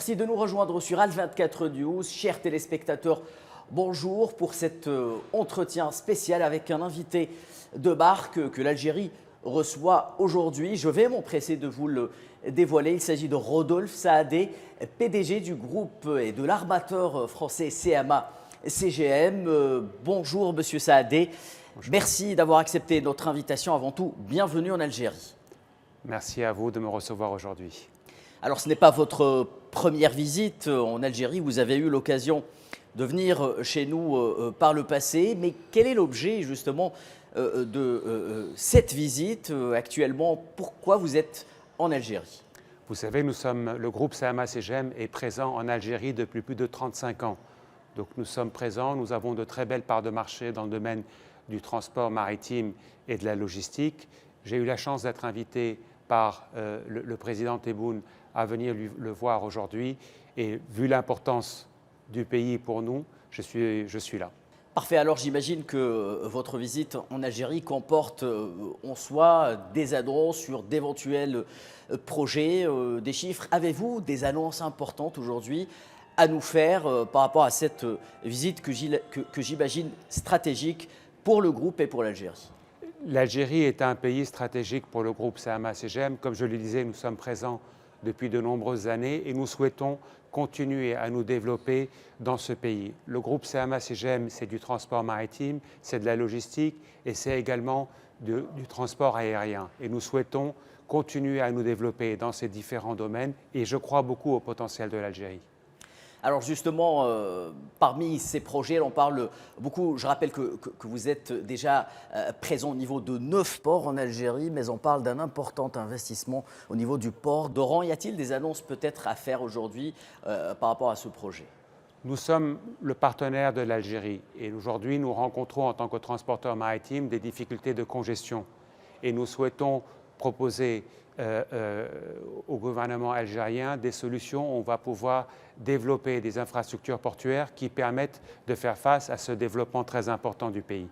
Merci de nous rejoindre sur Al24 News. Chers téléspectateurs, bonjour pour cet entretien spécial avec un invité de marque que l'Algérie reçoit aujourd'hui. Je vais m'empresser de vous le dévoiler. Il s'agit de Rodolphe Saadé, PDG du groupe et de l'armateur français CMA CGM. Bonjour Monsieur Saadé. Bonjour. Merci d'avoir accepté notre invitation. Avant tout, bienvenue en Algérie. Merci à vous de me recevoir aujourd'hui. Alors ce n'est pas votre première visite en Algérie, vous avez eu l'occasion de venir chez nous par le passé, mais quel est l'objet justement de cette visite actuellement? Pourquoi vous êtes en Algérie? Vous savez, le groupe CMA CGM est présent en Algérie depuis plus de 35 ans. Donc nous sommes présents, nous avons de très belles parts de marché dans le domaine du transport maritime et de la logistique. J'ai eu la chance d'être invité par le président Tebboune à venir le voir aujourd'hui. Et vu l'importance du pays pour nous, je suis là. Parfait. Alors j'imagine que votre visite en Algérie comporte en soi des annonces sur d'éventuels projets, des chiffres. Avez-vous des annonces importantes aujourd'hui à nous faire par rapport à cette visite que j'imagine stratégique pour le groupe et pour l'Algérie? L'Algérie est un pays stratégique pour le groupe CMA CGM. Comme je le disais, nous sommes présents depuis de nombreuses années et nous souhaitons continuer à nous développer dans ce pays. Le groupe CMA CGM, c'est du transport maritime, c'est de la logistique et c'est également du transport aérien. Et nous souhaitons continuer à nous développer dans ces différents domaines et je crois beaucoup au potentiel de l'Algérie. Alors justement, parmi ces projets, on parle beaucoup, je rappelle que vous êtes déjà présent au niveau de 9 ports en Algérie, mais on parle d'un important investissement au niveau du port d'Oran. Y a-t-il des annonces peut-être à faire aujourd'hui par rapport à ce projet? Nous sommes le partenaire de l'Algérie et aujourd'hui nous rencontrons en tant que transporteur maritime des difficultés de congestion et nous souhaitons proposer au gouvernement algérien des solutions où on va pouvoir développer des infrastructures portuaires qui permettent de faire face à ce développement très important du pays.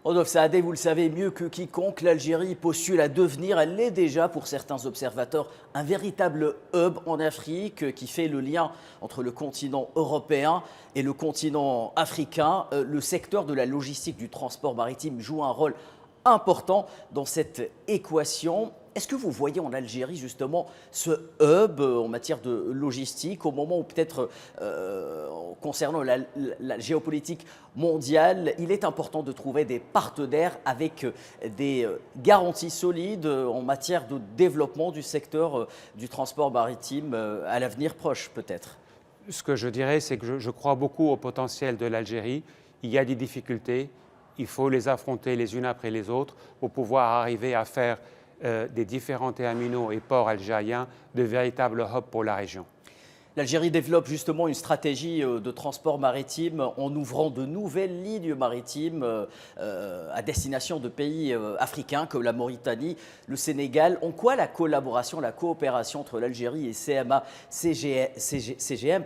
Rodolphe Saadé, vous le savez mieux que quiconque, l'Algérie postule à devenir, elle l'est déjà pour certains observateurs, un véritable hub en Afrique qui fait le lien entre le continent européen et le continent africain. Le secteur de la logistique du transport maritime joue un rôle important dans cette équation. Est-ce que vous voyez en Algérie justement ce hub en matière de logistique au moment où peut-être concernant la géopolitique mondiale, il est important de trouver des partenaires avec des garanties solides en matière de développement du secteur du transport maritime à l'avenir proche peut-être? Ce que je dirais, c'est que je crois beaucoup au potentiel de l'Algérie. Il y a des difficultés, il faut les affronter les unes après les autres pour pouvoir arriver à faire des différents terminaux et ports algériens de véritables hubs pour la région. L'Algérie développe justement une stratégie de transport maritime en ouvrant de nouvelles lignes maritimes à destination de pays africains comme la Mauritanie, le Sénégal. En quoi la collaboration, la coopération entre l'Algérie et CMA CGM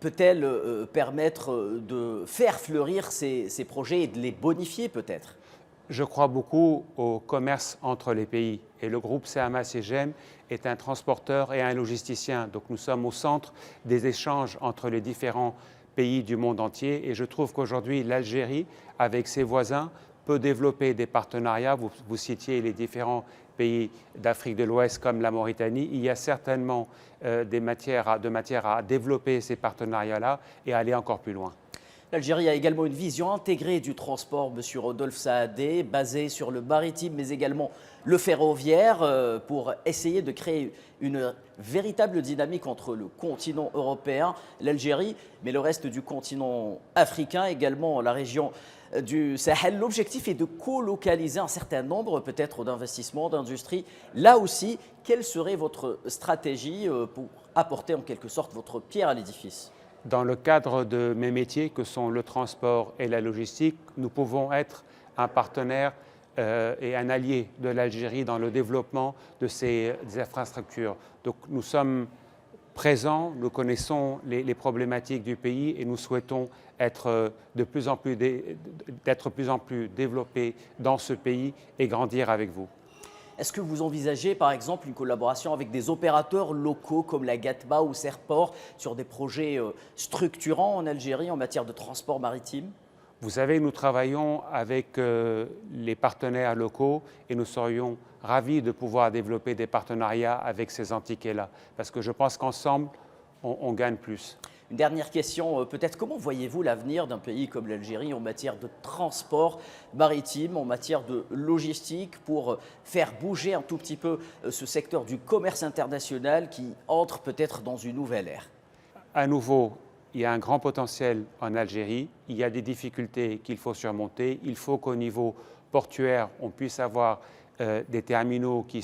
peut-elle permettre de faire fleurir ces projets et de les bonifier peut-être? Je crois beaucoup au commerce entre les pays et le groupe CMA CGM est un transporteur et un logisticien. Donc nous sommes au centre des échanges entre les différents pays du monde entier et je trouve qu'aujourd'hui l'Algérie, avec ses voisins, peut développer des partenariats. Vous citiez les différents pays d'Afrique de l'Ouest comme la Mauritanie. Il y a certainement de matière à développer ces partenariats-là et aller encore plus loin. L'Algérie a également une vision intégrée du transport, Monsieur Rodolphe Saadé, basée sur le maritime mais également le ferroviaire pour essayer de créer une véritable dynamique entre le continent européen, l'Algérie, mais le reste du continent africain, également la région du Sahel. L'objectif est de colocaliser un certain nombre peut-être d'investissements, d'industries. Là aussi, quelle serait votre stratégie pour apporter en quelque sorte votre pierre à l'édifice? Dans le cadre de mes métiers que sont le transport et la logistique, nous pouvons être un partenaire et un allié de l'Algérie dans le développement de ces infrastructures. Donc nous sommes présents, nous connaissons les problématiques du pays et nous souhaitons être de plus en plus développés dans ce pays et grandir avec vous. Est-ce que vous envisagez par exemple une collaboration avec des opérateurs locaux comme la GATBA ou Serport sur des projets structurants en Algérie en matière de transport maritime? Vous savez, nous travaillons avec les partenaires locaux et nous serions ravis de pouvoir développer des partenariats avec ces entités-là, parce que je pense qu'ensemble, on gagne plus. Une dernière question, peut-être comment voyez-vous l'avenir d'un pays comme l'Algérie en matière de transport maritime, en matière de logistique, pour faire bouger un tout petit peu ce secteur du commerce international qui entre peut-être dans une nouvelle ère? À nouveau, il y a un grand potentiel en Algérie, il y a des difficultés qu'il faut surmonter, il faut qu'au niveau portuaire, on puisse avoir des terminaux qui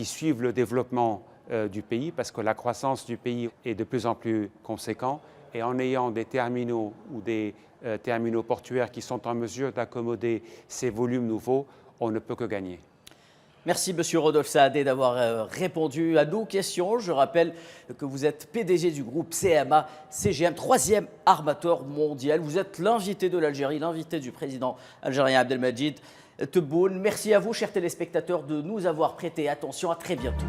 suivent le développement du pays, parce que la croissance du pays est de plus en plus conséquente, et en ayant des terminaux ou des terminaux portuaires qui sont en mesure d'accommoder ces volumes nouveaux, on ne peut que gagner. Merci Monsieur Rodolphe Saadé d'avoir répondu à nos questions. Je rappelle que vous êtes PDG du groupe CMA CGM, troisième armateur mondial. Vous êtes l'invité de l'Algérie, l'invité du président algérien Abdelmadjid Tebboune. Merci à vous, chers téléspectateurs, de nous avoir prêté attention. À très bientôt.